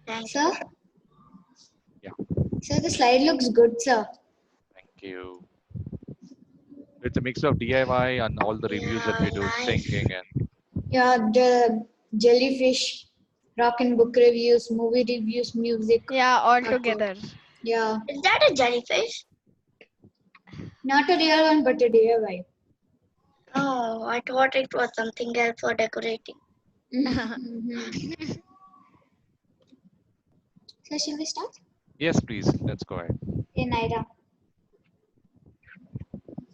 Thank Sir? Yeah. Sir, the slide looks good, sir. Thank you. It's a mix of DIY and all the reviews that we do, nice. singing and Yeah, the jellyfish, rock and book reviews, movie reviews, music. Yeah, all artwork. together. Yeah, Is that a jellyfish? not a real one, but a DIY. Oh, I thought it was something else for decorating. So, shall we start? yes, please, let's go ahead. Hey, Naira.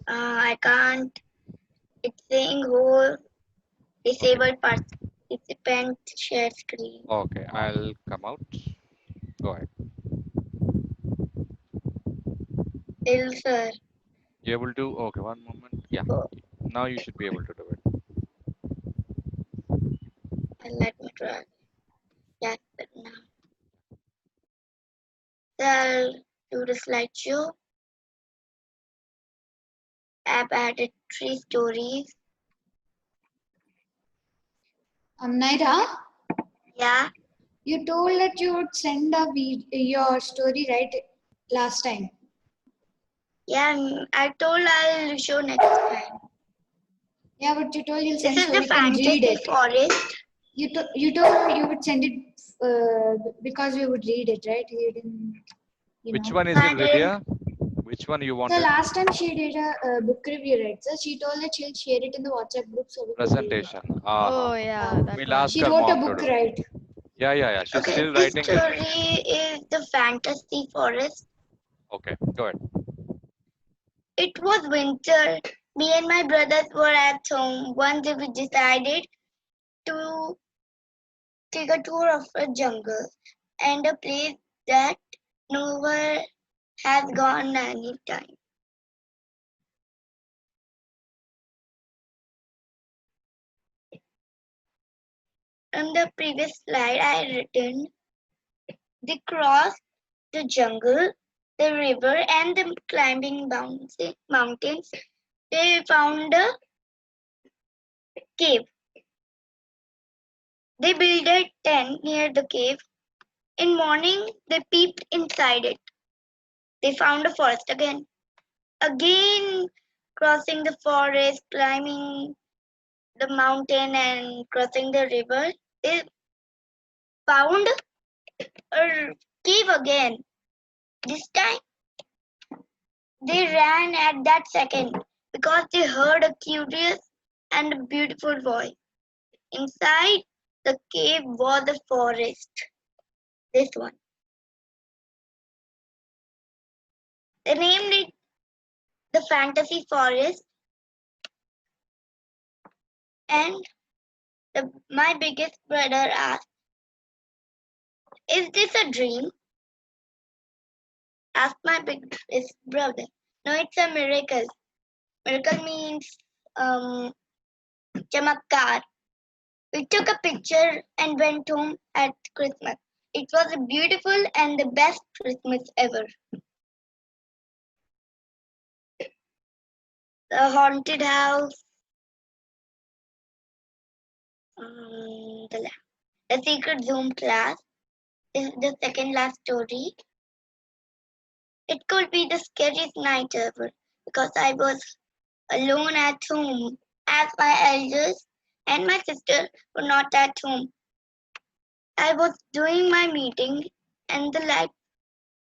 I can't. It's saying whole disabled participant share screen. Okay, I'll come out. Go ahead. Sir. You able to? Okay, one moment. Yeah, Oh, now you should be able to do it. let me try. That's it now. So I'll do the slideshow. I've added 3 stories. Naira, Yeah. you told that you would send your story right last time. Yeah, I told I'll show next time. Yeah, but you told you'll This send is so the we can read fantasy it. forest. You told you would send it because we would read it, right? You didn't, Which know. one is it, Vidya? Which one you So wanted? last time she did a book review, right? So she told that she'll share it in the WhatsApp group so we could read it. Presentation. Oh yeah, that We'll one. ask She her wrote a mom to book, do. right? Yeah. She's Okay, still this writing story it. is the fantasy forest. Okay, go ahead. It was winter. Me and my brothers were at home. One day we decided to take a tour of a jungle and a place that no one has gone any time. On the previous slide, I had written they crossed the jungle, the river, and the climbing mountains. They found a cave. They built a tent near the cave. In morning, they peeped inside it. They found a forest again. Again, crossing the forest, climbing the mountain, and crossing the river, they found a cave again. This time, they ran at that second because they heard a curious and a beautiful voice. Inside the cave was a forest. This one. They named it the Fantasy Forest, and my biggest brother asked, "Is this a dream?" Asked my biggest brother. No, it's a miracle. Miracle means chamatkar. We took a picture and went home at Christmas. It was a beautiful and the best Christmas ever. The haunted house, the secret Zoom class. This is the second last story. It could be the scariest night ever because I was alone at home as my elders and my sister were not at home. I was doing my meeting and the light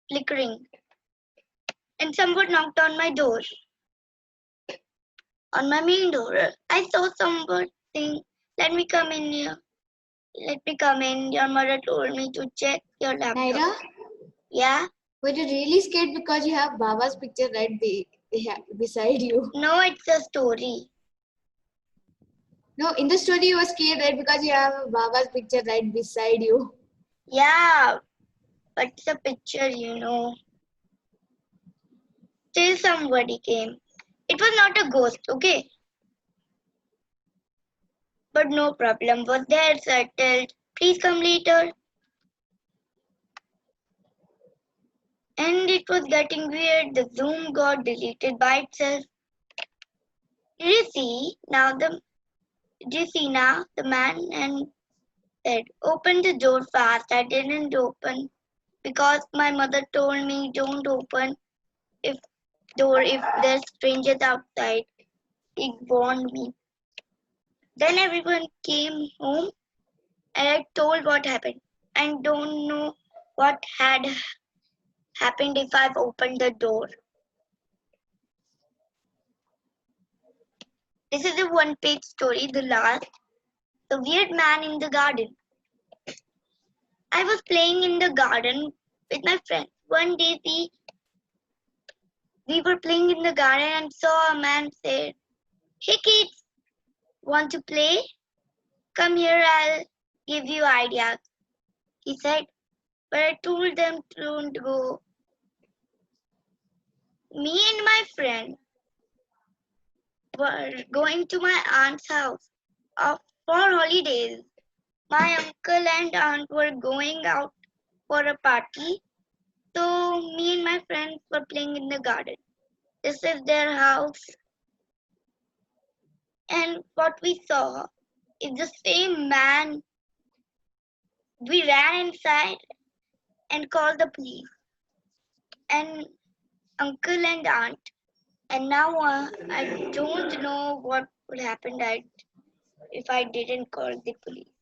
flickering, and someone knocked on my door, on my main door. I saw someone saying, "Let me come in here. Let me come in. Your mother told me to check your laptop." Naira, Yeah? were you really scared because you have Baba's picture right beside you? No, it's a story. No, in the story you were scared, right? Because you have Baba's picture right beside you. Yeah, but it's a picture, you know. Till somebody came. It was not a ghost, okay? But no problem was there settled. Please come later. And it was getting weird. The Zoom got deleted by itself. Did you see now the man and said, "Open the door fast." I didn't open because my mother told me don't open if if there's strangers outside. He warned me. Then everyone came home and I told what happened. I don't know what had happened if I've opened the door. This is a one-page story, the last. The weird man in the garden. I was playing in the garden with my friends. One day we were playing in the garden and saw a man say, "Hey kids, want to play? Come here, I'll give you ideas," he said. But I told them don't go. Me and my friend were going to my aunt's house for holidays. My uncle and aunt were going out for a party, so me and my friends were playing in the garden. This is their house, and what we saw is the same man. We ran inside and called the police and uncle and aunt. And now I don't know what would happen if I didn't call the police.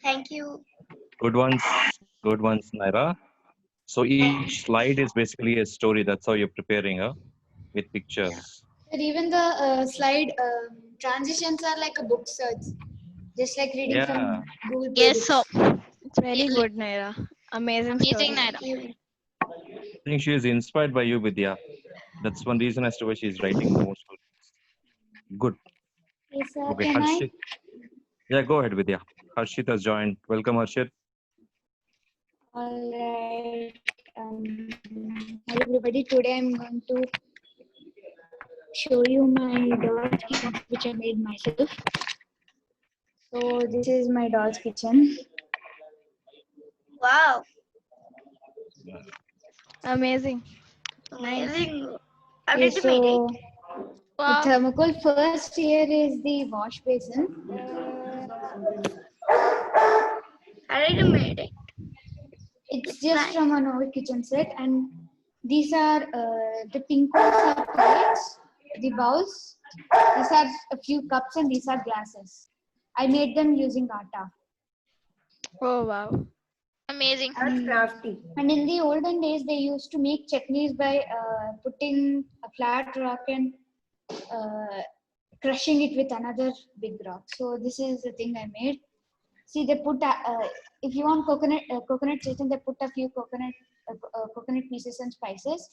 Thank you. Good ones, Naira. So each slide is basically a story. That's how you're preparing, with pictures. But even the slide transitions are like a book search, just like reading Yeah. from Google Play Yes, Books. so it's very good, Naira. Amazing story. Thank you. I think she is inspired by you, Vidya. That's one reason as to why she's writing more stories. Good. Yes, sir. Okay, Can I? Harshit. Yeah, go ahead, Vidya. Harshit has joined. Welcome, Harshit. Alright. Hello everybody. Today I'm going to show you my doll's kitchen which I made myself. So this is my doll's kitchen. Wow, Amazing. amazing. How Okay, did you made it? so the Wow. thermocol first here is the wash basin. How did you made it? It's just from an old kitchen set, and these are the pink ones are plates, the bowls. These are a few cups, and these are glasses. I made them using atta. Oh, wow. Amazing. That's crafty. And in the olden days, they used to make chutneys by putting a flat rock and crushing it with another big rock. So this is the thing I made. See, they put if you want coconut chutney, they put a few coconut pieces and spices.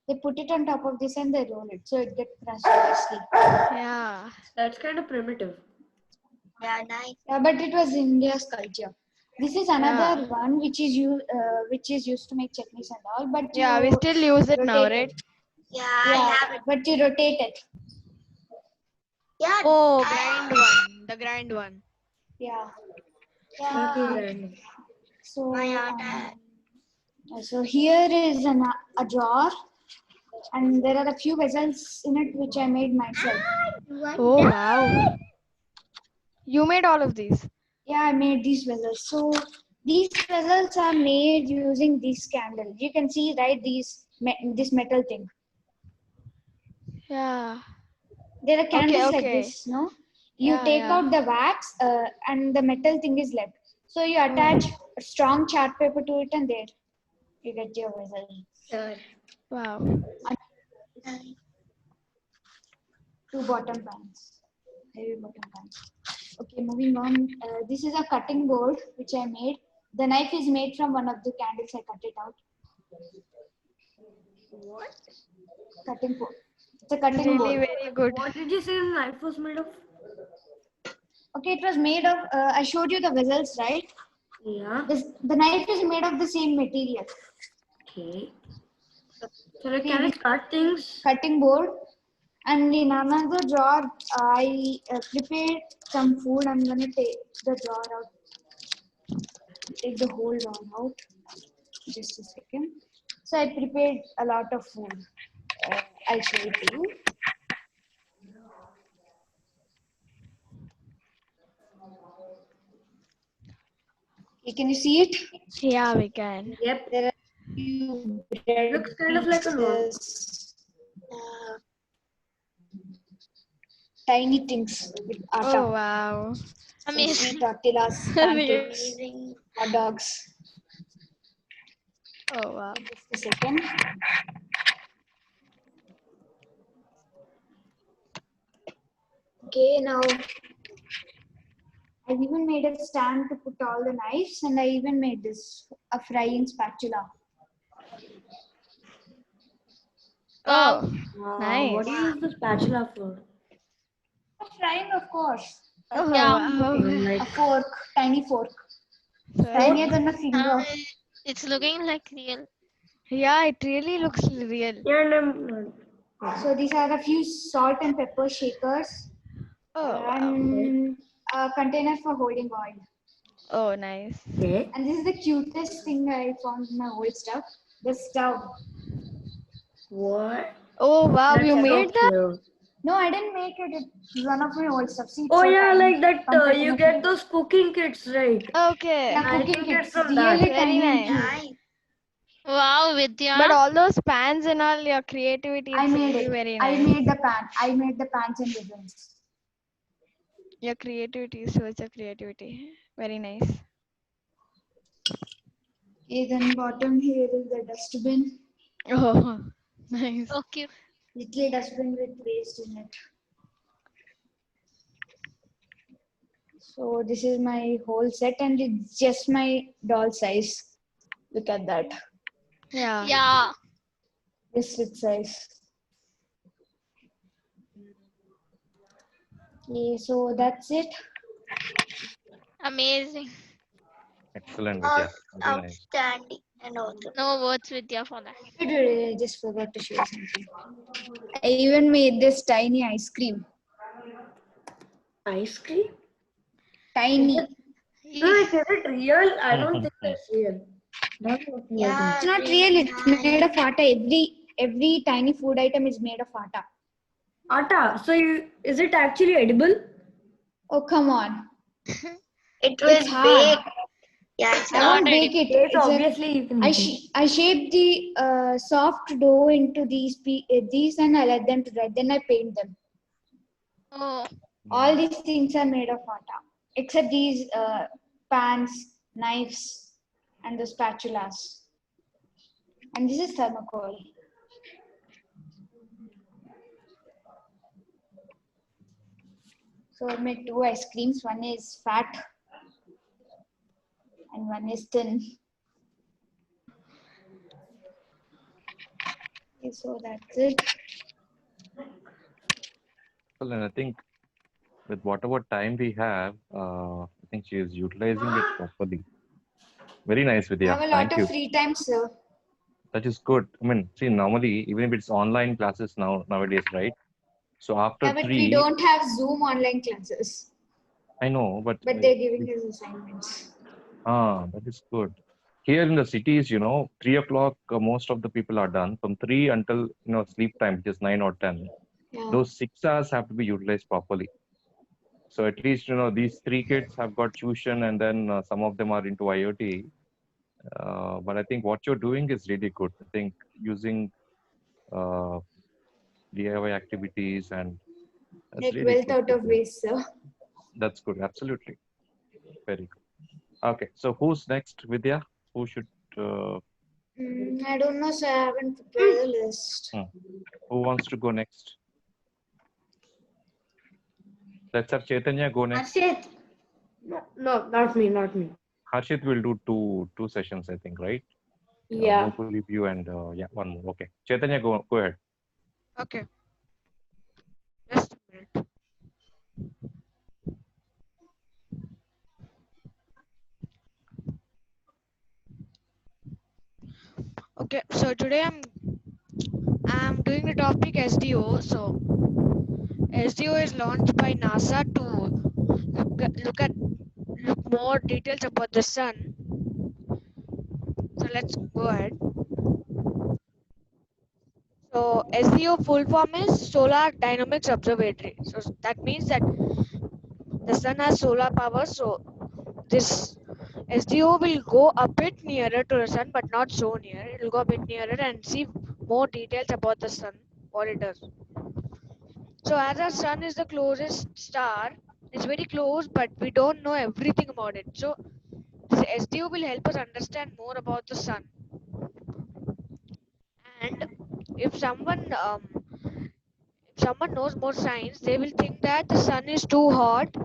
They put it on top of this and they roll it, so it gets crushed nicely. Yeah. That's kind of primitive. Yeah, nice. Yeah, but it was India's culture. This is another one which is used to make chutneys and all. But Yeah, we you still use it now, rotate right? Yeah, I Yeah, have it. but you rotate it. Yeah, Oh, I- grind one. The grind one. Yeah. yeah. Okay. So My aunt had. so here is a jar, and there are a few vessels in it which I made myself. Oh, wow. You made all of these. Yeah, I made these vessels. So these vessels are made using this candle. You can see, right, this metal thing. Yeah. There are candles like okay. this, no? You Yeah, take yeah. out the wax and the metal thing is left. So you attach a strong chart paper to it and there you get your vessel. Sure. Wow. Two bottom pans, heavy bottom pans. Okay, moving on. This is a cutting board which I made. The knife is made from one of the candles. I cut it out. What? Cutting board. It's a cutting Really board. very good. What did you say the knife was made of? Okay, it was made of. I showed you the vessels, right? Yeah. The knife is made of the same material. Okay. So like, can it cut things? Cutting board. And in another jar, I prepared some food. I'm gonna take the jar out. Take the whole jar out. Just a second. So I prepared a lot of food. I'll show it to you. Can you see it? Yeah, we can. Yep. There are few bread Looks kind of like a log. pieces, tiny things with Oh atta. wow. So Amazing. sweet tortillas, pancakes, hot dogs. Oh wow. Just a second. Okay, now I've even made a stand to put all the knives, and I even made this a frying spatula. Wow. Oh, What nice. do you use the spatula for? For frying, of course. Oh Yeah. wow. Like A fork, tiny fork, So tinier nice. than a finger. It's looking like real. Yeah, it really looks real. yeah, and So these are a few salt and pepper shakers Oh wow. and a container for holding oil. Oh nice. okay. And this is the cutest thing I found in my old stuff. The stove. What? Oh wow, That's you so made that? cute. No, I didn't make it. It's one of my old stuff. See, it's Oh so yeah, tiny like that. compared to You my get finger. those cooking kits, right? Okay. Yeah, I cooking think it's kits. from Really that. Very tiny and nice. cute. Wow, Vidya. But all those pans and all, your creativity, I it's made really it. very I nice. made the pan. I made the pans and ribbons. Your creativity shows your creativity. Very nice. Okay, then bottom here is the dustbin. Oh, nice. So cute. Little dustbin with waste in it. So this is my whole set, and it's just my doll size. Look at that. Yeah. Yeah. This with size. Okay, so that's it. Amazing. Excellent, Vidya. Very nice. Outstanding and awesome. No words, Vidya, for that. I just forgot to show something. I even made this tiny ice cream. Ice cream? Tiny. No, is it real? I don't think it's real. That's what we are doing. It's not real. It's made of atta. Every tiny food item is made of atta. Atta. So is it actually edible? Oh, come on. It was It's hard. baked. Yeah, it's I not. won't bake it. Yes, It's a, obviously you can eat it. I shape the soft dough into these and I let them to dry. Then I paint them. Oh, All these things are made of atta, except these pans, knives, and the spatulas. And this is thermocol. So I made two ice creams. One is fat and one is thin. Okay, so that's it. Well, and I think with whatever time we have, I think she is utilizing it properly. Very nice, I Vidya. have a lot Thank of you. free time, sir. That is good. I mean, see, normally, even if it's online classes nowadays, right? So after Yeah, but we 3, don't have Zoom online classes. I know, but But they're giving us assignments. that is good. Here in the cities, 3 o'clock, most of the people are done. From 3 until sleep time, which is 9 or 10. Yeah. Those 6 hours have to be utilized properly. So at least these 3 kids have got tuition, and then some of them are into IoT. But I think what you're doing is really good. I think using DIY activities, and that's Like really wealth good. out of Vidya. waste, sir. That's good. Absolutely. Very good. Okay. So who's next, Vidya? Who should? I don't know, sir. I haven't prepared the list. Who wants to go next? Let's have Chaitanya go next. Harshit. No, not me, not me. Harshit will do two sessions, I think, right? Yeah. Mukul, you and one more. Okay. Chaitanya, go ahead. Okay. Just a minute. Okay, so today I'm doing the topic SDO. So SDO is launched by NASA to look more details about the sun. So let's go ahead. So SDO full form is Solar Dynamics Observatory. So that means that the sun has solar power. So this SDO will go a bit nearer to the sun, but not so near. It will go a bit nearer and see more details about the sun, what it does. So as our sun is the closest star, it's very close, but we don't know everything about it. So this SDO will help us understand more about the sun. And if someone knows more science, they will think that the sun is too hot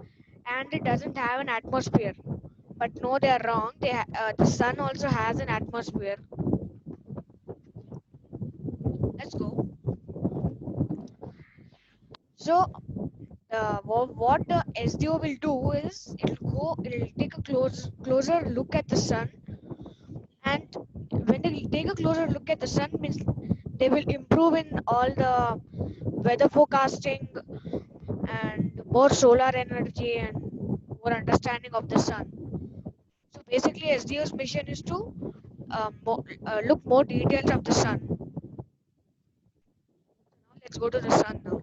and it doesn't have an atmosphere. But no, they are wrong. The sun also has an atmosphere. Let's go. So what the SDO will do is it'll take a closer look at the sun, and when they take a closer look at the sun means they will improve in all the weather forecasting and more solar energy and more understanding of the sun. So basically SDO's mission is to look more details of the sun. Now let's go to the sun now.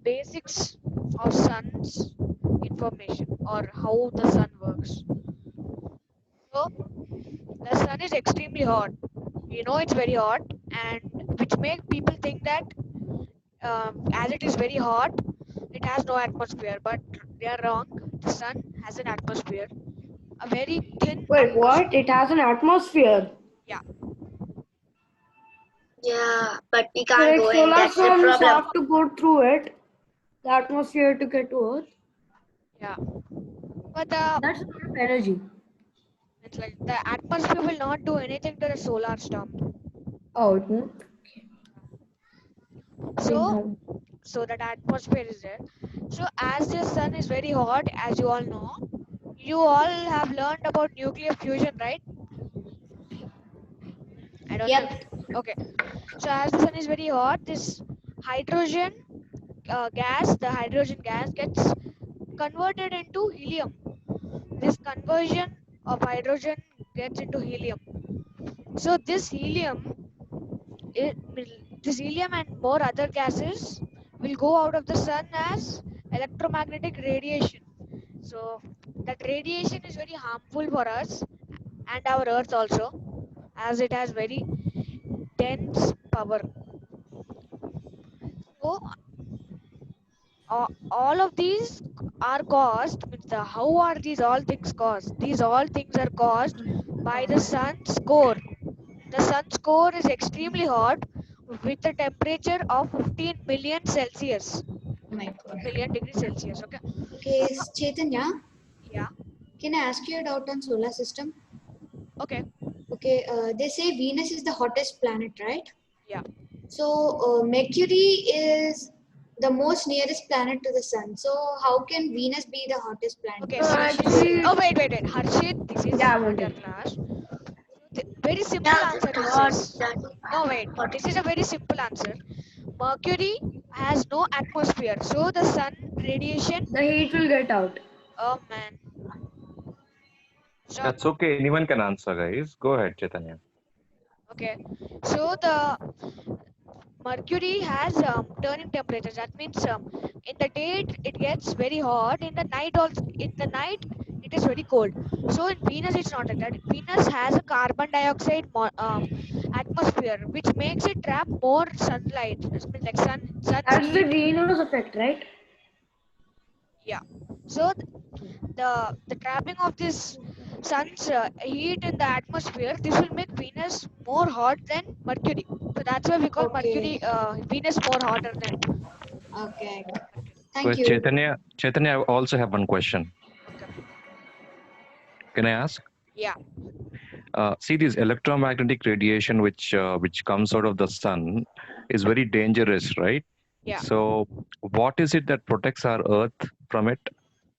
Basics of sun's information or how the sun works. So the sun is extremely hot. You know it's very hot, and which make people think that as it is very hot, it has no atmosphere. But they are wrong. The sun has an atmosphere, a very thin Wait, atmosphere. what? It has an atmosphere. Yeah. Yeah, but we So can't like go in. solar That's the storms problem. have to go through it, the atmosphere to get to Earth. Yeah. But That's a lot of energy. it's like the atmosphere will not do anything to the solar storm. Oh, it won't. So so that atmosphere is there. So as the sun is very hot, as you all know, you all have learned about nuclear fusion, right? I don't know. Yep. Okay. So as the sun is very hot, this hydrogen gas, the hydrogen gas gets converted into helium. This conversion of hydrogen gets into helium. So this helium and more other gases will go out of the sun as electromagnetic radiation. So that radiation is very harmful for us and our earth also, as it has very dense power. So all of these are caused, means how are these all things caused? These all things are caused by the sun's core. The sun's core is extremely hot with a temperature of 15 million Celsius. Oh my God. Million degrees Celsius. Okay. Okay, Chaitanya, Yeah. can I ask you a doubt on solar system? Okay. Okay, they say Venus is the hottest planet, right? Yeah. So Mercury is the most nearest planet to the sun. So how can Venus be the hottest planet? Okay. No, See. actually, Oh wait. Harshit, this is yeah, not your Monty. class. Very simple Yeah, answer the is hot. this. That No wait. This is a very simple answer. Mercury has no atmosphere, so the sun radiation. The heat will get out. Oh man. Stop. That's okay. Anyone can answer, guys. Go ahead, Chaitanya. Okay. So the Mercury has turning temperatures. That means in the day it gets very hot. In the night also, in the night it is very cold. So in Venus it's not like that. Venus has a carbon dioxide atmosphere, which makes it trap more sunlight. It means like sun's That's the heat. greenhouse effect, right? Yeah. So the trapping of this sun's heat in the atmosphere, this will make Venus more hot than Mercury. So that's why we call Okay. Venus more hotter than Okay. Mercury. Thank So you. Chaitanya, I also have one question. Okay. Can I ask? Yeah. See, this electromagnetic radiation which comes out of the sun is very dangerous, right? Yeah. So, what is it that protects our Earth from it?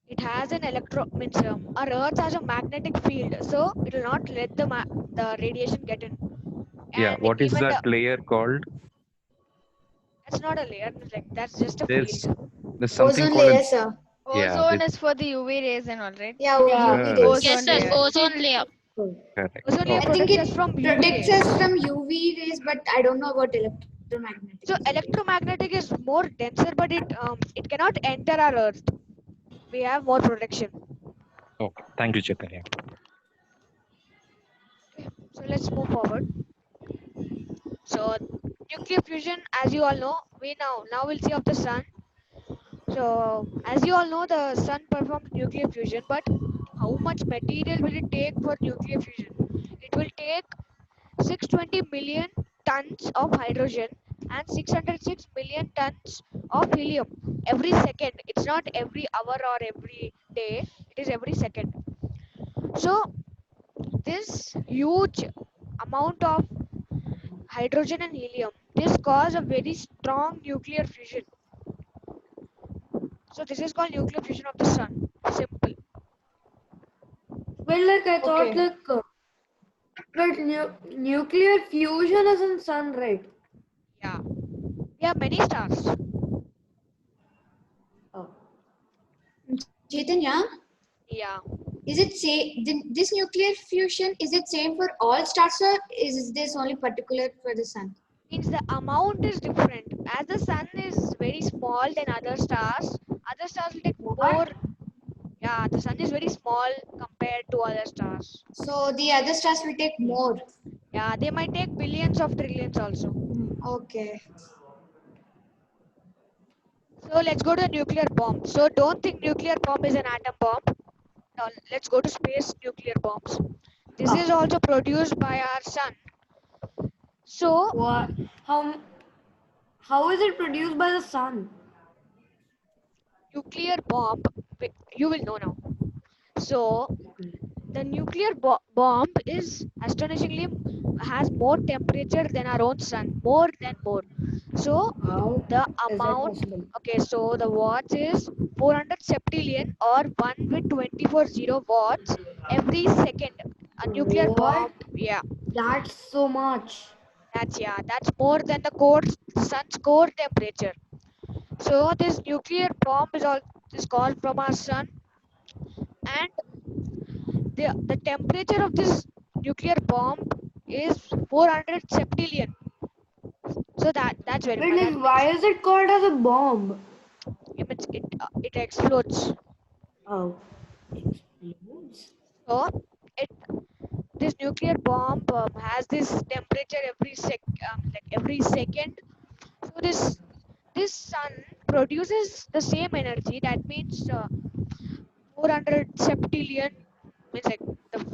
It has an our Earth has a magnetic field, so it will not let the radiation get in. Yeah. And What is even that layer called? that's not a layer, like that's just a There's field. there's something Ozone called layer, an sir. yeah. Ozone is for the UV rays and all, right? Yeah, Yeah. UV Correct. rays. Yes, Ozone sir. layer. Ozone layer. Correct. Ozone layer I Okay. think protects us it from UV protects rays. us from UV rays, but I don't know about electromagnetic. So electromagnetic is more denser, but it cannot enter our Earth. We have more protection. Okay. Thank you, Chaitanya. So let's move forward. So nuclear fusion, as you all know, we now we'll see of the sun. So as you all know, the sun performs nuclear fusion, but how much material will it take for nuclear fusion? It will take 620 million tons of hydrogen and 606 million tons of helium every second. It's not every hour or every day, it is every second. So this huge amount of hydrogen and helium, this cause a very strong nuclear fusion. So this is called nuclear fusion of the sun. Simple. Well, like I thought, Okay. like that nuclear fusion is in sun, right? Yeah. We have many stars. Oh. Chaitanya, Yeah. is it this nuclear fusion, is it same for all stars or is this only particular for the sun? Means the amount is different. As the sun is very small than other stars will take more. Yeah, the sun is very small compared to other stars. So the other stars will take more. Yeah, they might take billions of trillions also. Okay. So let's go to a nuclear bomb. So don't think nuclear bomb is an atom bomb. Now let's go to space nuclear bombs. This is also produced by our sun. So What? How is it produced by the sun? nuclear bomb, you will know now. So the nuclear bomb is astonishingly has more temperature than our own sun, more. So How the is that amount, possible? okay, so the watts is 400 septillion or 1 with 24 watts every second. A nuclear What? bomb, yeah, That's so much. that's more than the sun's core temperature. So this nuclear bomb is called from our sun, and the temperature of this nuclear bomb is 400 septillion. So that's very But much. That like, means why is it called as a bomb? it explodes. Oh, explodes. So it this nuclear bomb has this temperature every second. So this sun produces the same energy. That means 400 septillion means like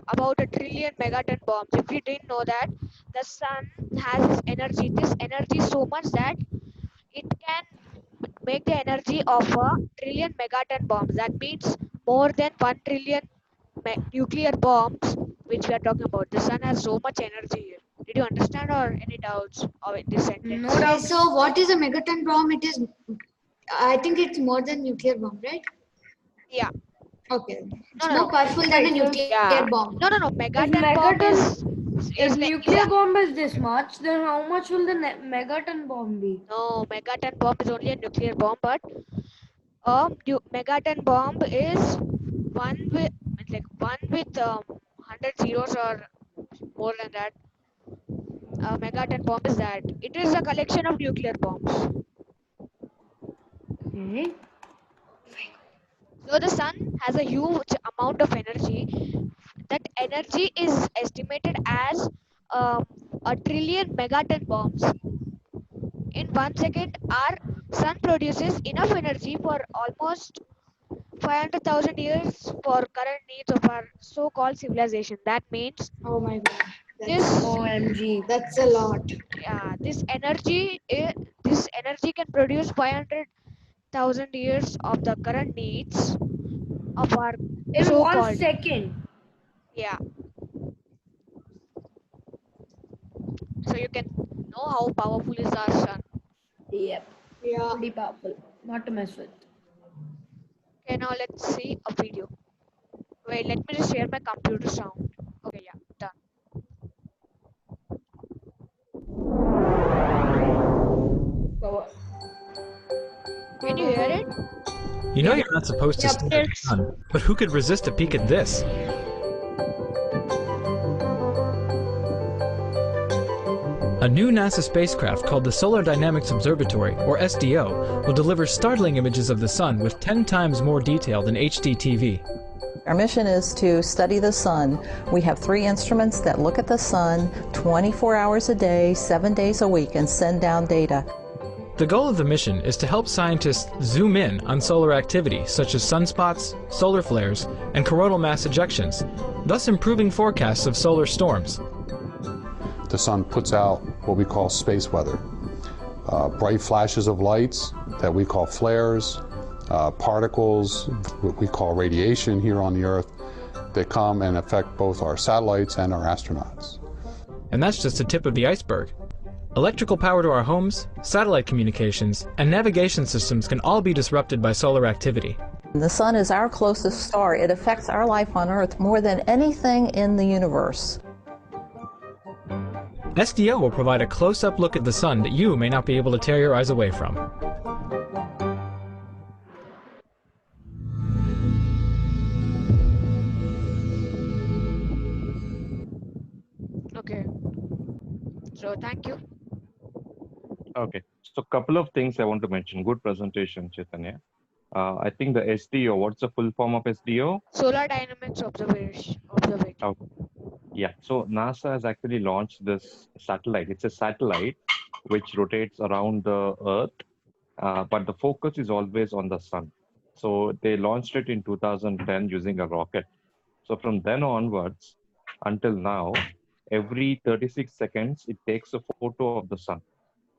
about a trillion megaton bombs. If you didn't know that, the sun has this energy so much that it can make the energy of a trillion megaton bombs. That means more than 1 trillion nuclear bombs, which we are talking about. The sun has so much energy here. Did you understand or any doubts of this sentence? No Okay, doubts. so what is a megaton bomb? It is, I think it's more than nuclear bomb, right? Yeah. Okay. It's No, no, more no. powerful than a Right, so nuclear Yeah. bomb. No, no, no. if Megaton bomb megaton, if is nuclear bomb is this much, then how much will the megaton bomb be? no, megaton bomb is only a nuclear bomb, but megaton bomb is one with 100 zeros or more than that. Megaton bomb is that. It is a collection of nuclear bombs. Okay. So the sun has a huge amount of energy. That energy is estimated as a trillion megaton bombs. In 1 second, our sun produces enough energy for almost 500,000 years for current needs of our so-called civilization. That means Oh my god. this, OMG. That's a lot. yeah, this energy can produce 500,000 years of the current needs of our In one so-called, second. yeah. So you can know how powerful is our sun. Yep. Yeah. Pretty powerful. Not to mess with. Okay, now let's see a video. Wait, let me just share my computer sound. Okay, yeah, done. Can you hear it? You know you're not supposed to stare at the sun, but who could resist a peek at this? A new NASA spacecraft called the Solar Dynamics Observatory, or SDO, will deliver startling images of the sun with 10 times more detail than HD TV. Our mission is to study the sun. We have 3 instruments that look at the sun 24 hours a day, 7 days a week, and send down data. The goal of the mission is to help scientists zoom in on solar activity such as sunspots, solar flares, and coronal mass ejections, thus improving forecasts of solar storms. The sun puts out what we call space weather. Bright flashes of lights that we call flares, particles, what we call radiation here on the Earth, that come and affect both our satellites and our astronauts. And that's just the tip of the iceberg. Electrical power to our homes, satellite communications, and navigation systems can all be disrupted by solar activity. The sun is our closest star. It affects our life on Earth more than anything in the universe. SDO will provide a close-up look at the sun that you may not be able to tear your eyes away from. Okay. So thank you. Okay, so a couple of things I want to mention. Good presentation, Chaitanya. I think the SDO, what's the full form of SDO? Solar Dynamics Observatory. Okay. Yeah, so NASA has actually launched this satellite. It's a satellite which rotates around the Earth, but the focus is always on the sun. So they launched it in 2010 using a rocket. So from then onwards until now, every 36 seconds, it takes a photo of the sun.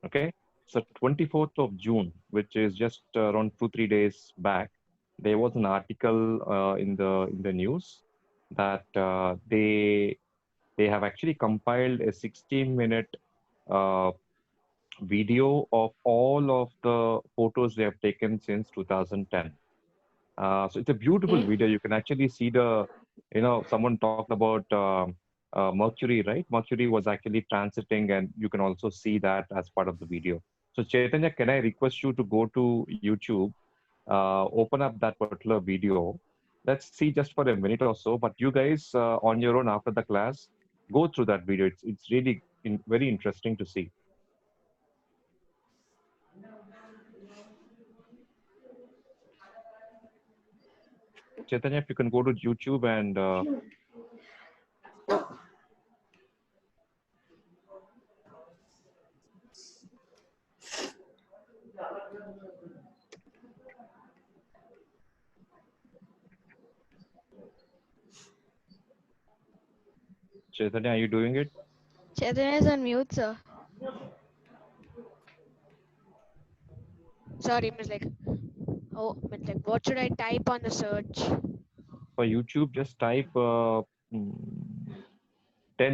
Okay, so 24th of June, which is just around 2-3 days back, there was an article in the news that they have actually compiled a 16-minute video of all of the photos they have taken since 2010. So it's a beautiful video. You can actually see someone talked about Mercury, right? Mercury was actually transiting, and you can also see that as part of the video. So Chaitanya, can I request you to go to YouTube, open up that particular video. Let's see just for a minute or so, but you guys on your own after the class, go through that video. It's really very interesting to see. Chaitanya, if you can go to YouTube and Chaitanya, are you doing it? Chaitanya is on mute, sir. Sorry, Miss like, what should I type on the search? For YouTube, just type 10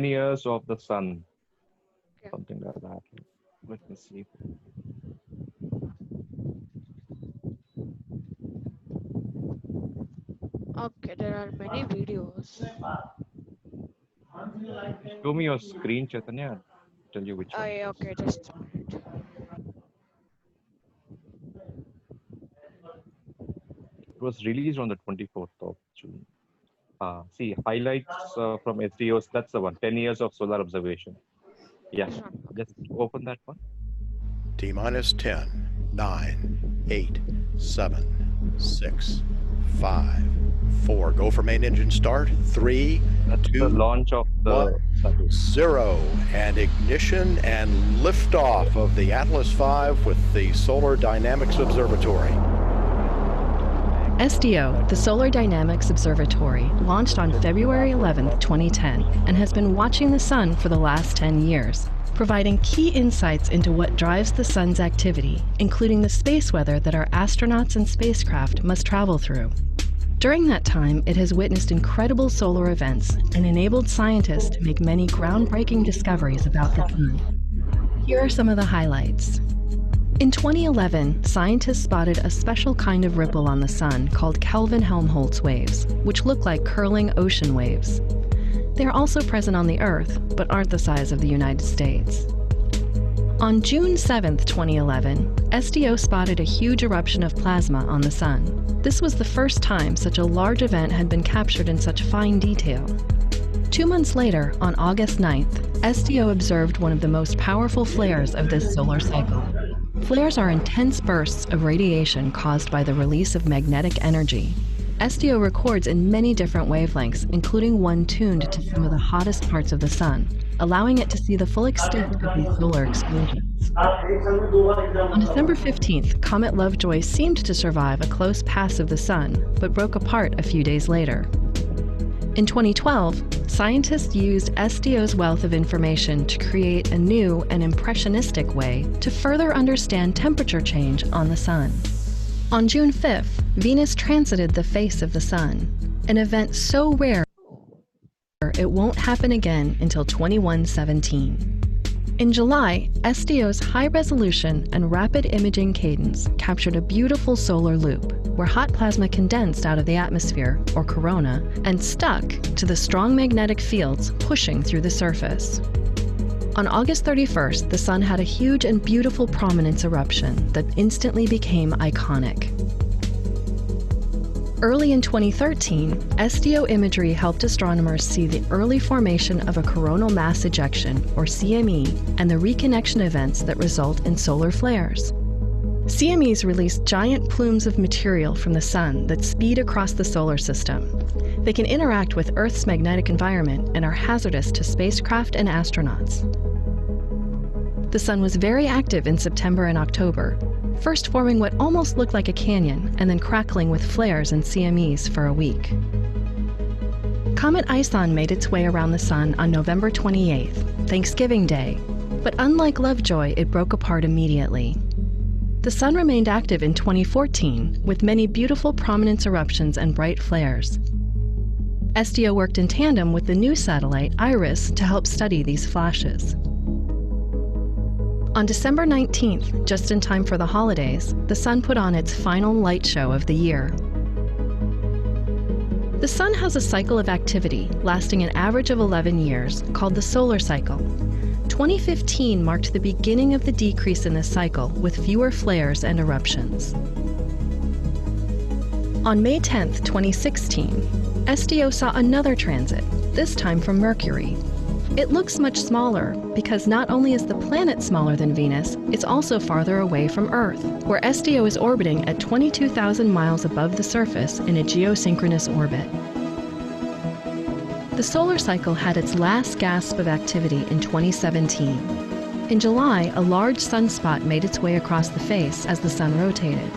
years of the sun. Okay. Something like that. Let me see. Okay, there are many videos. Show me your screen, Chaitanya. I'll tell you which one. Okay, just a minute. It was released on the 24th of June. See, highlights from SDOs, that's the one. 10 years of solar observation. Yeah, just open that one. T-minus 10, 9, 8, 7, 6, 5, 4. Go for main engine start. 3, that's 2, the launch of the 1, 0. And ignition and liftoff of the Atlas V with the Solar Dynamics Observatory. SDO, the Solar Dynamics Observatory, launched on February 11, 2010, and has been watching the sun for the last 10 years, providing key insights into what drives the sun's activity, including the space weather that our astronauts and spacecraft must travel through. During that time, it has witnessed incredible solar events and enabled scientists to make many groundbreaking discoveries about the sun. Here are some of the highlights. In 2011, scientists spotted a special kind of ripple on the sun called Kelvin-Helmholtz waves, which look like curling ocean waves. They are also present on the Earth, but aren't the size of the United States. On June 7, 2011, SDO spotted a huge eruption of plasma on the sun. This was the first time such a large event had been captured in such fine detail. 2 months later, on August 9th, SDO observed one of the most powerful flares of this solar cycle. Flares are intense bursts of radiation caused by the release of magnetic energy. SDO records in many different wavelengths, including one tuned to some of the hottest parts of the sun, allowing it to see the full extent of these solar explosions. On December 15th, Comet Lovejoy seemed to survive a close pass of the sun, but broke apart a few days later. In 2012, scientists used SDO's wealth of information to create a new and impressionistic way to further understand temperature change on the sun. On June 5th, Venus transited the face of the sun, an event so rare it won't happen again until 2117. In July, SDO's high-resolution and rapid imaging cadence captured a beautiful solar loop where hot plasma condensed out of the atmosphere, or corona, and stuck to the strong magnetic fields pushing through the surface. On August 31st, the sun had a huge and beautiful prominence eruption that instantly became iconic. Early in 2013, SDO imagery helped astronomers see the early formation of a coronal mass ejection, or CME, and the reconnection events that result in solar flares. CMEs release giant plumes of material from the sun that speed across the solar system. They can interact with Earth's magnetic environment and are hazardous to spacecraft and astronauts. The sun was very active in September and October, first forming what almost looked like a canyon and then crackling with flares and CMEs for a week. Comet Ison made its way around the sun on November 28th, Thanksgiving Day, but unlike Lovejoy, it broke apart immediately. The sun remained active in 2014, with many beautiful prominence eruptions and bright flares. SDO worked in tandem with the new satellite, IRIS, to help study these flashes. On December 19th, just in time for the holidays, the sun put on its final light show of the year. The sun has a cycle of activity lasting an average of 11 years, called the solar cycle. 2015 marked the beginning of the decrease in this cycle, with fewer flares and eruptions. On May 10, 2016, SDO saw another transit, this time from Mercury. It looks much smaller because not only is the planet smaller than Venus, it's also farther away from Earth, where SDO is orbiting at 22,000 miles above the surface in a geosynchronous orbit. The solar cycle had its last gasp of activity in 2017. In July, a large sunspot made its way across the face as the sun rotated.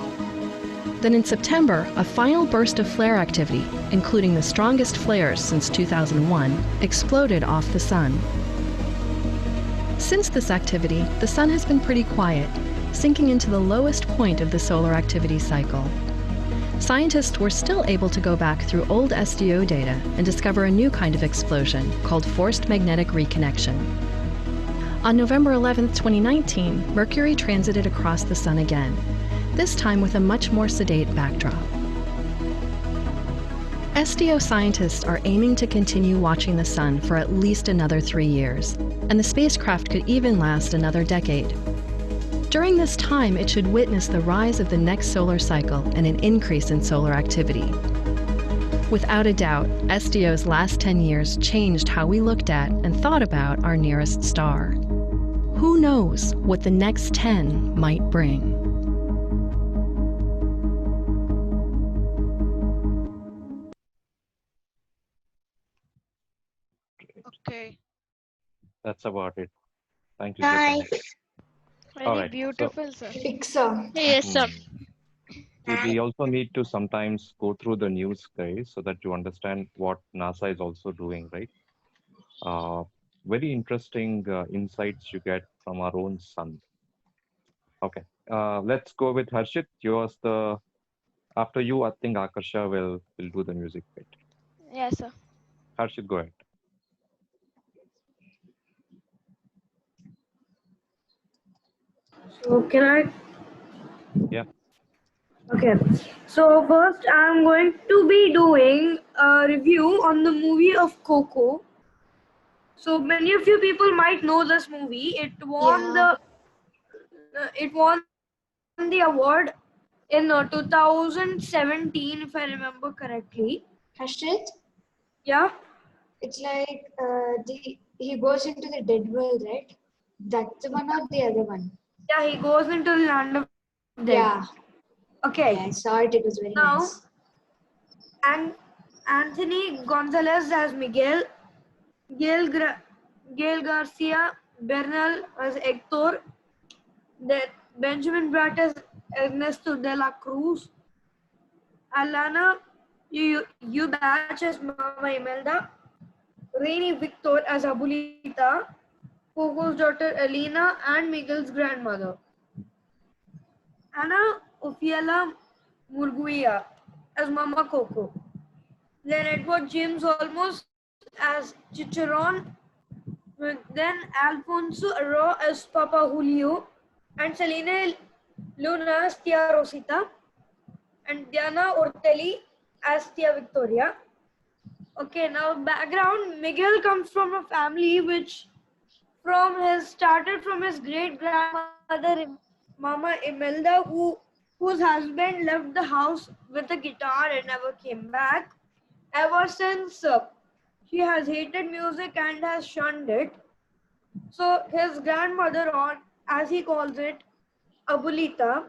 Then in September, a final burst of flare activity, including the strongest flares since 2001, exploded off the sun. Since this activity, the sun has been pretty quiet, sinking into the lowest point of the solar activity cycle. Scientists were still able to go back through old SDO data and discover a new kind of explosion called forced magnetic reconnection. On November 11, 2019, Mercury transited across the sun again, this time with a much more sedate backdrop. SDO scientists are aiming to continue watching the sun for at least another 3 years, and the spacecraft could even last another decade. During this time, it should witness the rise of the next solar cycle and an increase in solar activity. Without a doubt, SDO's last 10 years changed how we looked at and thought about our nearest star. Who knows what the next 10 might bring? Okay. That's about it. Thank you, Chaitanya. Nice. Very All right. beautiful, sir. Pixar. Yes, sir. See, we also need to sometimes go through the news, guys, so that you understand what NASA is also doing, right? Very interesting insights you get from our own sun. Okay, let's go with Harshit. Yours after you, I think Akarsha will do the music bit. Yes, sir. Harshit, go ahead. So can I? Yeah. Okay. So first, I'm going to be doing a review on the movie of Coco. So many of you people might know this movie. It won the award in 2017, if I remember correctly. Harshit? Yeah. It's like he goes into the dead world, right? That's the one or the other one? Yeah, he goes into the land of dead. Yeah. Okay. Yeah, I saw it. It was very nice. and Anthony Gonzalez as Miguel, Gail Garcia Bernal as Hector, Benjamin Bratt as Ernesto de la Cruz, Alana Ubach as Mama Imelda, Rainy Victor as Abulita, Coco's daughter Elena, and Miguel's grandmother. Ana Ofiela Murguia as Mama Coco. Then Edward James Olmos as Chicharon. Then Alfonso Arro as Papa Julio. And Selena Luna as Tia Rosita. And Diana Ortelli as Tia Victoria. Okay, now background. Miguel comes from a family which started from his great grandmother Mama Imelda, whose husband left the house with a guitar and never came back. Ever since she has hated music and has shunned it. So his grandmother, or as he calls it, Abulita,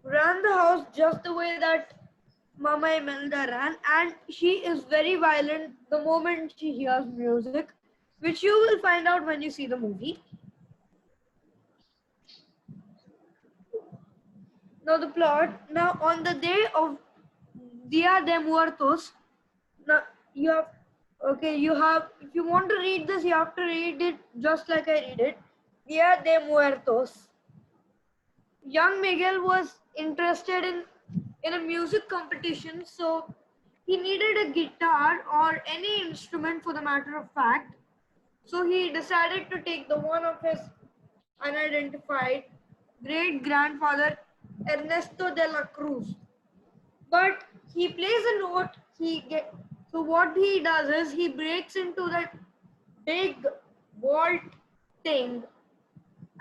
ran the house just the way that Mama Imelda ran, and she is very violent the moment she hears music, which you will find out when you see the movie. Now the plot. Now on the day of Dia de Muertos, now if you want to read this, you have to read it just like I read it. Dia de Muertos. Young Miguel was interested in a music competition, so he needed a guitar or any instrument for the matter of fact. So he decided to take the one of his unidentified great-grandfather Ernesto de la Cruz. But he plays a note, so what he does is he breaks into that big vault thing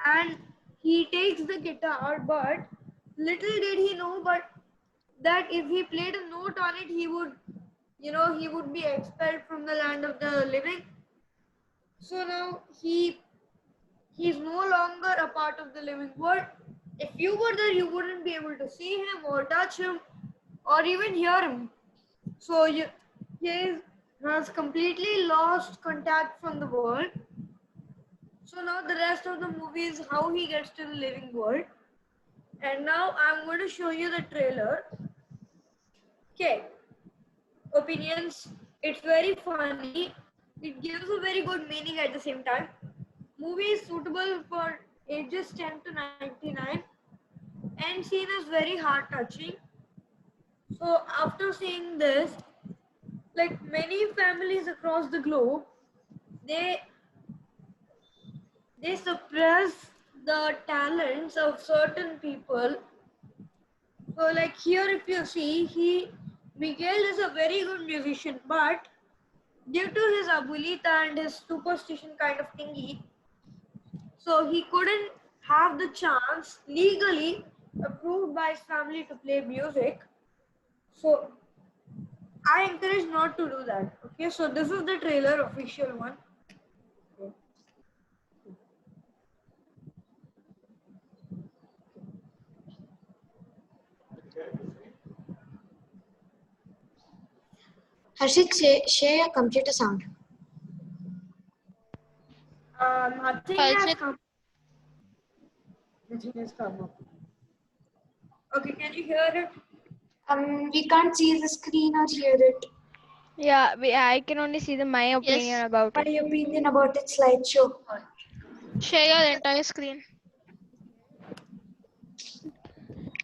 and he takes the guitar, but little did he know that if he played a note on it, he would be expelled from the land of the living. So now he's no longer a part of the living world. If you were there, you wouldn't be able to see him or touch him or even hear him. So he has completely lost contact from the world. So now the rest of the movie is how he gets to the living world. And now I'm going to show you the trailer. Okay. Opinions. It's very funny. It gives a very good meaning at the same time. Movie is suitable for ages 10 to 99. End scene is very heart-touching. So after seeing this, like many families across the globe, they suppress the talents of certain people. So like here, if you see, Miguel is a very good musician, but due to his abuelita and his superstition kind of thingy, so he couldn't have the chance legally approved by his family to play music. So I encourage not to do that. Okay, so this is the trailer, official one. Harshit, share your computer sound. Nothing has come. Nothing has come up. Okay, can you hear it? We can't see the screen or hear it. Yeah, I can only see my opinion about it. My opinion about it slideshow. Share your entire screen.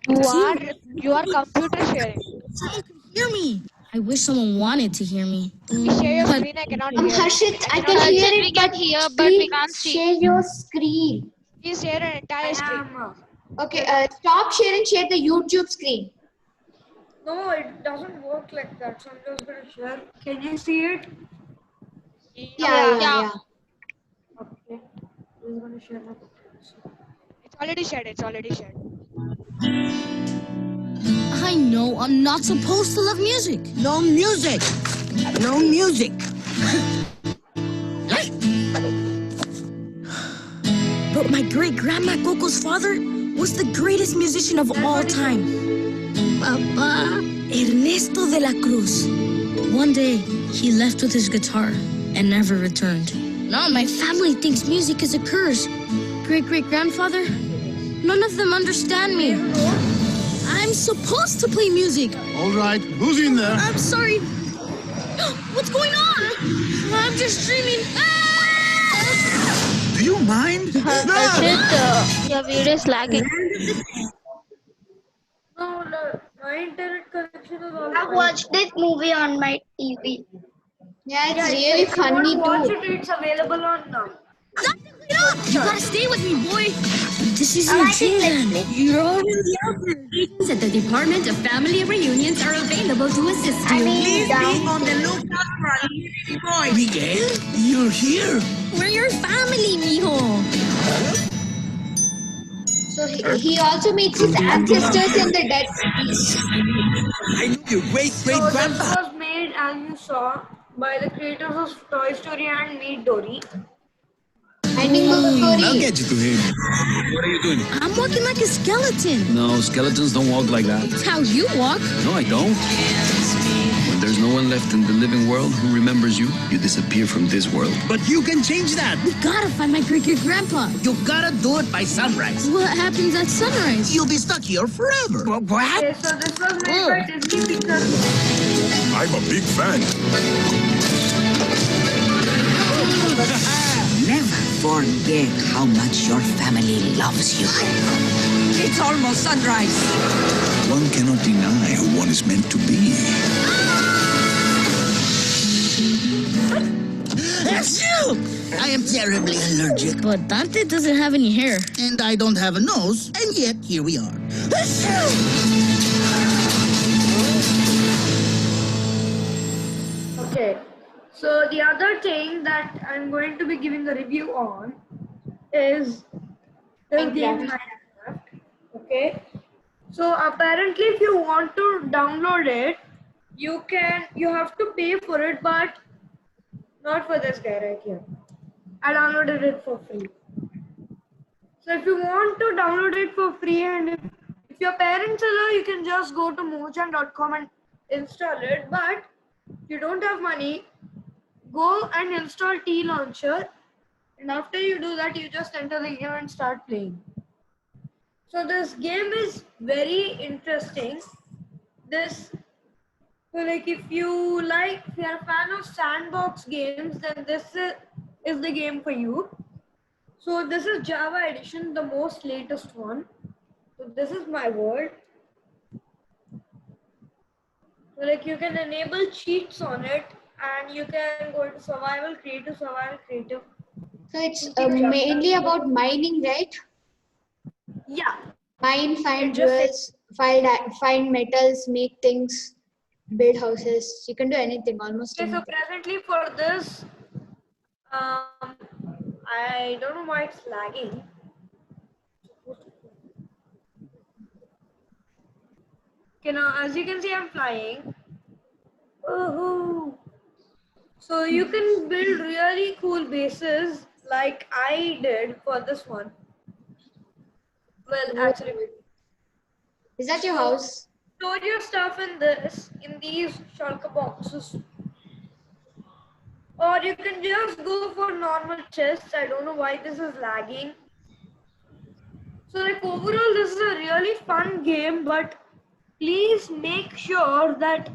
You are computer sharing. Someone can hear me. I wish someone wanted to hear me. You share your screen, I cannot hear. Harshit, I can hear it, we can hear, but we can't see. Share your screen. Please share an entire screen. Okay, stop sharing, share the YouTube screen. No, it doesn't work like that. So I'm just going to share. Can you see it? Yeah. Okay. I'm going to share my It's already shared. I know I'm not supposed to love music. No music. No music. But my great-grandma Coco's father was the greatest musician of all time. Papa. Ernesto de la Cruz. One day, he left with his guitar and never returned. Now my family thinks music is a curse. Great-great-grandfather, none of them understand me. I'm supposed to play music. All right, who's in there? I'm sorry. What's going on? I'm just dreaming. Do you mind? Archit, your video is lagging. No, my internet connection is all I've watched this movie on my TV. Yeah, it's Yeah, really if you want funny to watch too. it, it's available on now. You gotta stay with me, boy. This is I your like it children. You're already out there. Agents at the Department of Family Reunions are available to assist you. mean, down. on the lookout for a little boy. Miguel, you're here. We're your family, mijo. So he also meets his ancestors in the dead cities. I know your So great-great-grandpa. this was made, as you saw, by the creators of Toy Story and Meet Dory. Finding the I'll story. get you to him. What are you doing? I'm walking like a skeleton. No, skeletons don't walk like that. It's how you walk. No, I don't. When there's no one left in the living world who remembers you, you disappear from this world. But you can change that. We gotta find my great-great-grandpa. You gotta do it by sunrise. What happens at sunrise? You'll be stuck here forever. What? Okay, so this was made by Disney Pixar. I'm a big fan. Never forget how much your family loves you. It's almost sunrise. One cannot deny who one is meant to be. Achoo! I am terribly allergic. But Dante doesn't have any hair. And I don't have a nose, and yet here we are. Okay, so the other thing that I'm going to be giving a review on is this game Minecraft. Okay, so apparently if you want to download it, you have to pay for it, but not for this guy right here. I downloaded it for free. So if you want to download it for free, and if your parents allow, you can just go to mojang.com and install it. But if you don't have money, go and install T Launcher, and after you do that, you just enter the game and start playing. So this game is very interesting. So like if you're a fan of sandbox games, then this is the game for you. So this is Java edition, the most latest one. So this is my world. So like you can enable cheats on it, and you can go to survival, creative. So it's mainly about mining, right? Yeah. Mine, find jewels, find metals, make things, build houses. You can do anything, almost Okay, so anything. presently for this, I don't know why it's lagging. Okay, now as you can see, I'm flying. Woohoo! So you can build really cool bases like I did for this one. Well, actually, is that your house? Store your stuff in these shulker boxes. Or you can just go for normal chests. I don't know why this is lagging. So like overall, this is a really fun game, but please make sure that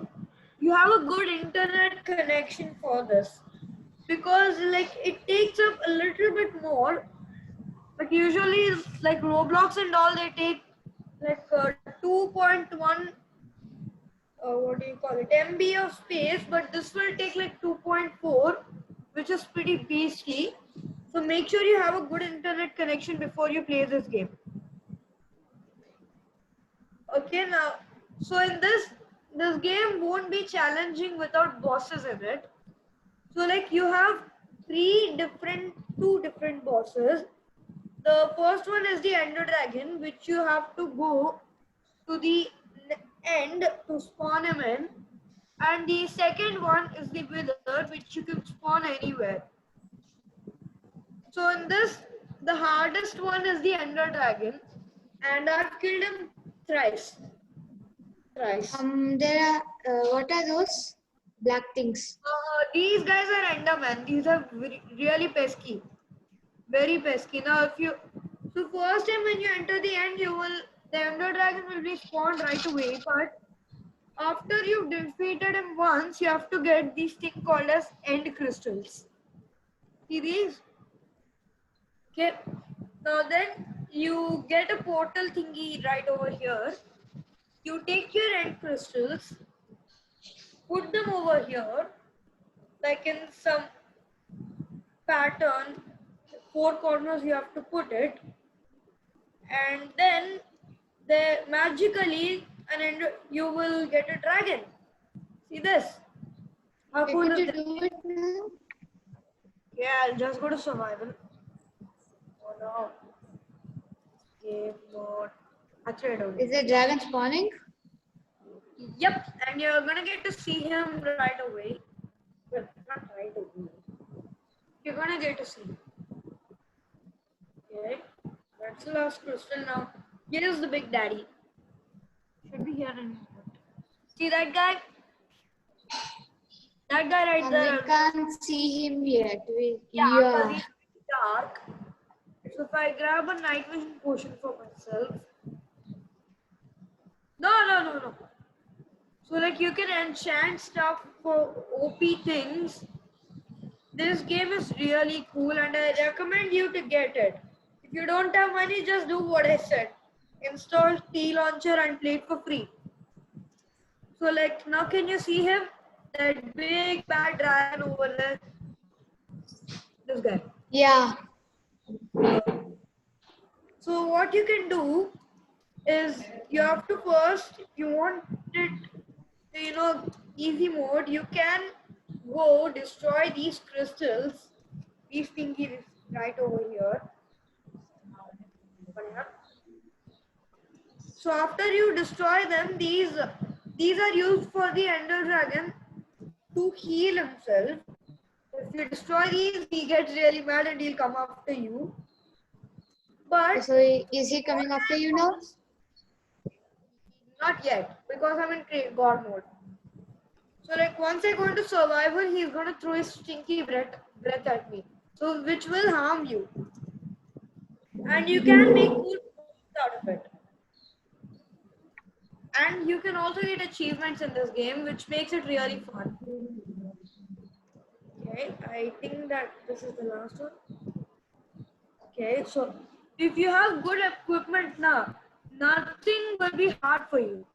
you have a good internet connection for this, because like it takes up a little bit more, but usually like Roblox and all, they take like 2.1 what do you call it, MB of space, but this will take like 2.4, which is pretty beastly. So make sure you have a good internet connection before you play this game. Okay, now, so in this game won't be challenging without bosses in it. So like you have two different bosses. The first one is the Ender Dragon, which you have to go to the end to spawn him in. And the second one is the Wither, which you can spawn anywhere. So in this, the hardest one is the Ender Dragon, and I've killed him thrice. There are what are those black things? These guys are Endermen. These are really pesky, very pesky. Now, if you first time when you enter the end, the Ender Dragon will be spawned right away. But after you've defeated him once, you have to get these things called as End Crystals. See these? Okay. Now then you get a portal thingy right over here. You take your End Crystals, put them over here, like in some pattern, 4 corners you have to put it, and then magically you will get a dragon. See this? How cool is this? Do it now? Yeah, I'll just go to survival. Oh no. Game mode. Actually, I don't. Is the dragon spawning? Yep, and you're gonna get to see him right away. Well, not right away. You're gonna get to see him. Okay, that's the last crystal now. Here's the big daddy. Should be here in a minute. See that guy? That guy right there. We can't see him yet. Yeah, because he's dark. So if I grab a night vision potion for myself. No. So like you can enchant stuff for OP things. This game is really cool and I recommend you to get it. If you don't have money, just do what I said. Install T Launcher and play it for free. So like now can you see him? That big bad dragon over there. This guy. Yeah. So what you can do is you have to first, if you want it, easy mode, you can go destroy these crystals, these thingies right over here. So after you destroy them, these are used for the Ender Dragon to heal himself. If you destroy these, he gets really mad and he'll come after you. But so is he coming after you now? Not yet, because I'm in God mode. So like once I go into survival, he's gonna throw his stinky breath at me. So which will harm you. And you can make cool out of it. And you can also get achievements in this game, which makes it really fun. Okay, I think that this is the last one. Okay, so if you have good equipment now, nothing will be hard for you.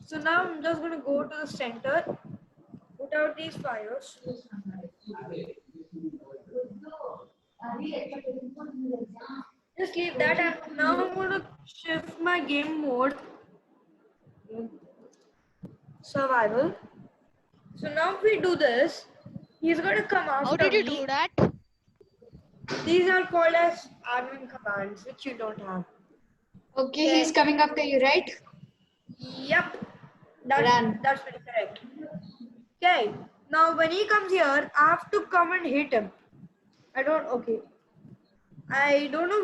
So now I'm just going to go to the center, put out these fires. Just leave that, and now I'm going to shift my game mode. Survival. So now if we do this, he's going to come after me. How did you do that? These are called as admin commands, which you don't have. Okay, he's coming after you, right? Yep. That's pretty correct. Okay. Now when he comes here, I have to come and hit him. I don't know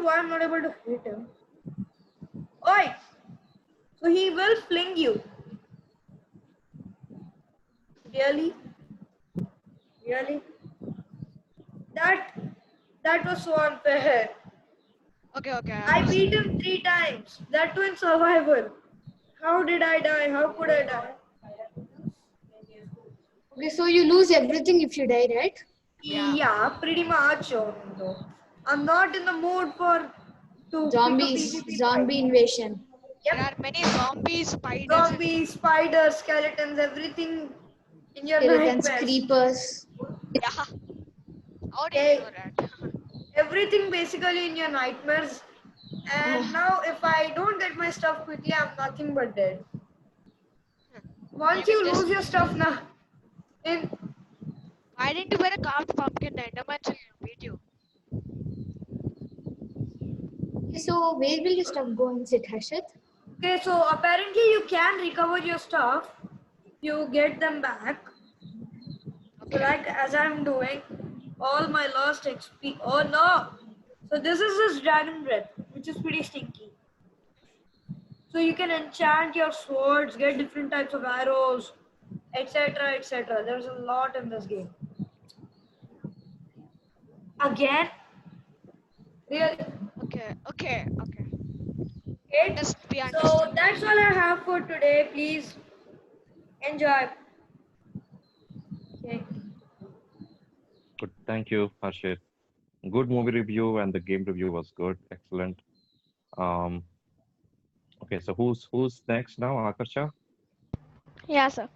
why I'm not able to hit him. Oi! So he will fling you. Really? That was so unfair. Okay. I beat him 3 times. That too in survival. How did I die? How could I die? Okay, so you lose everything if you die, right? Yeah, pretty much. I'm not in the mood zombie invasion. Yep. There are many zombies, spiders, skeletons, everything in your Skeletons, nightmares. creepers. Yeah. How do you know that? Everything basically in your nightmares. And now if I don't get my stuff quickly, I'm nothing but dead. Once you lose your stuff now, why didn't you wear a carved pumpkin? The Enderman will beat you. Okay, so where will your stuff go and sit, Harshit? Okay, so apparently you can recover your stuff. You get them back. Okay. So like as I'm doing, all my lost XP. Oh no! So this is dragon breath, which is pretty stinky. So you can enchant your swords, get different types of arrows, etc. etc. There's a lot in this game. Again, really. Okay. Okay. Just be So understanding. that's all I have for today. Please enjoy. Okay. Good. Thank you, Harshit. Good movie review and the game review was good. Excellent. Um, okay, so who's next now? Akarsha? Yeah, sir.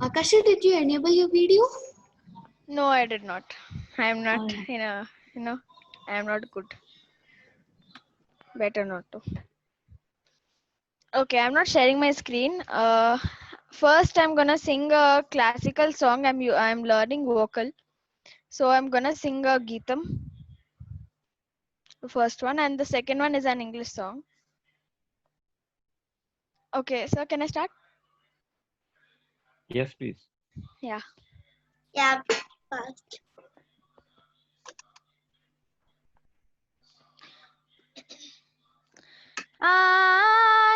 Akasha, did you enable your video? No, I did not. I am not I am not good. Better not to. Okay, I'm not sharing my screen. First I'm gonna sing a classical song. I'm learning vocal. So I'm gonna sing a Geetam, the first one, and the second one is an English song. Okay, so can I start? Yes, please. Yeah. Yeah, fast.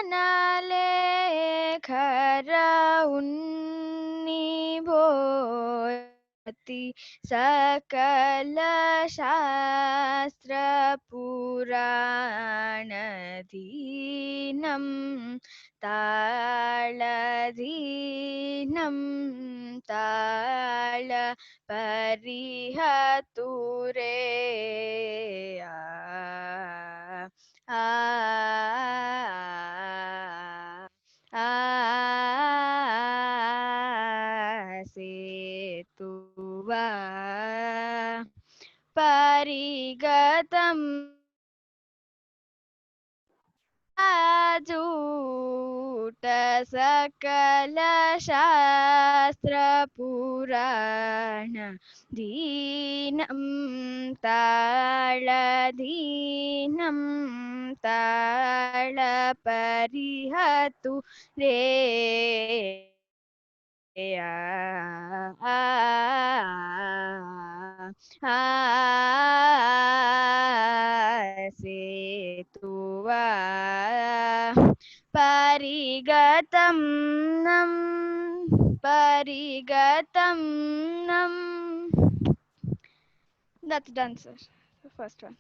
Anale khara unni bhoti sakala shastra purana dhinam tala parihature setuva parigatam ajuta sakala shastra purana dhinam tala parihatu re setuva parigatam nam. That's done, sir. The first one.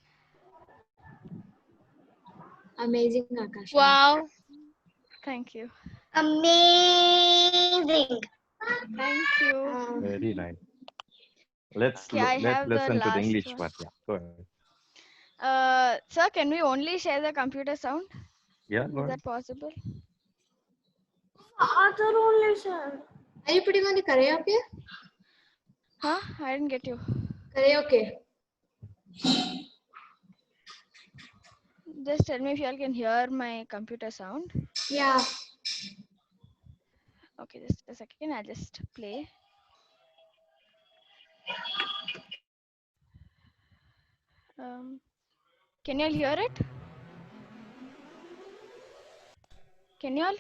Amazing, Akasha. Wow. Thank you. Amazing. Thank you. Very nice. Let's Okay, I let's have the listen to the last English one. part. Yeah, go ahead. Sir, can we only share the computer sound? Yeah, Is go ahead. that possible? Other only, sir. Are you putting on the karaoke? Huh? I didn't get you. Karaoke. Just tell me if you all can hear my computer sound. Yeah. Okay, just a second. I'll just play. Can you all hear it? Can you all?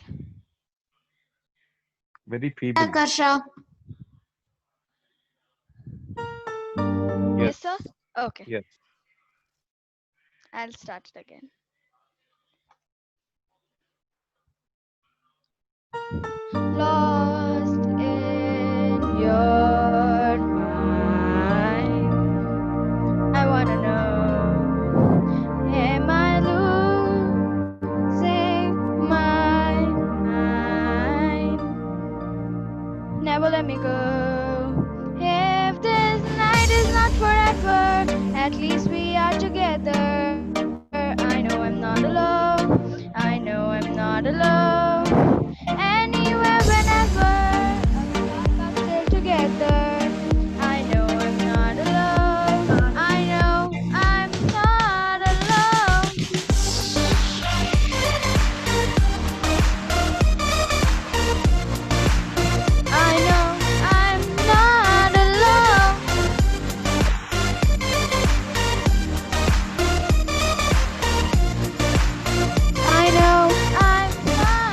Very feeble. Akasha. Yes, sir. Okay. Yes. I'll start it again. Lost in your mind, I wanna know, am I losing my mind? Never let me go. If this night is not forever, at least we are together. I know I'm not alone. I know I'm not alone. Anywhere, whenever, I'm still together. I know I'm not alone. I know I'm not alone. I know I'm not alone. I know I'm not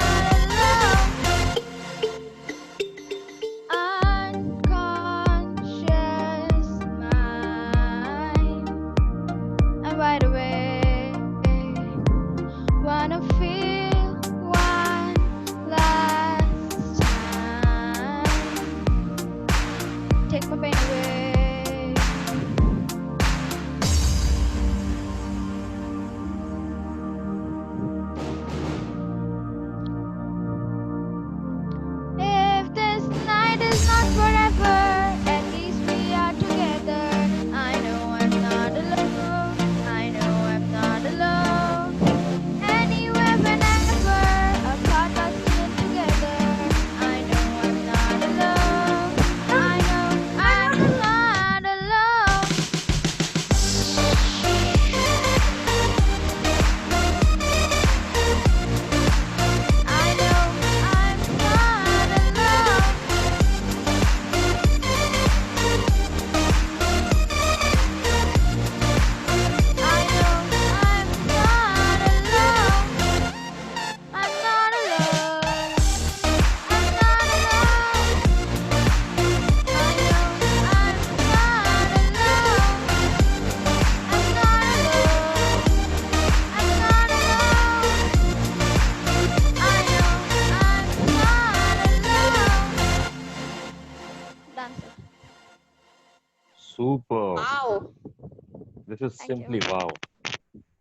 just Thank you. simply wow.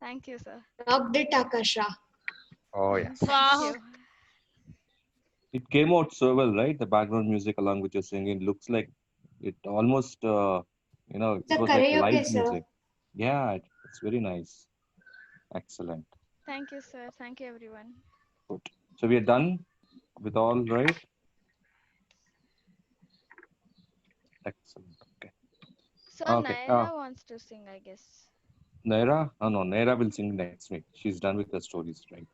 Thank you, sir. Rocked it, Akasha. Oh yes. Thank you. It came out so well, right? The background music along with your singing looks like it almost, It's it a was like karaoke, live sir. music. Yeah, it's very nice. Excellent. Thank you, sir. Thank you, everyone. Good. So we are done with all, right? Excellent. Okay. So Okay. Naira wants to sing, I guess. Naira? Oh, no, Naira will sing next week. She's done with the stories, right?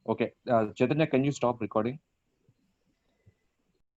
Okay. Chaitanya, can you stop recording?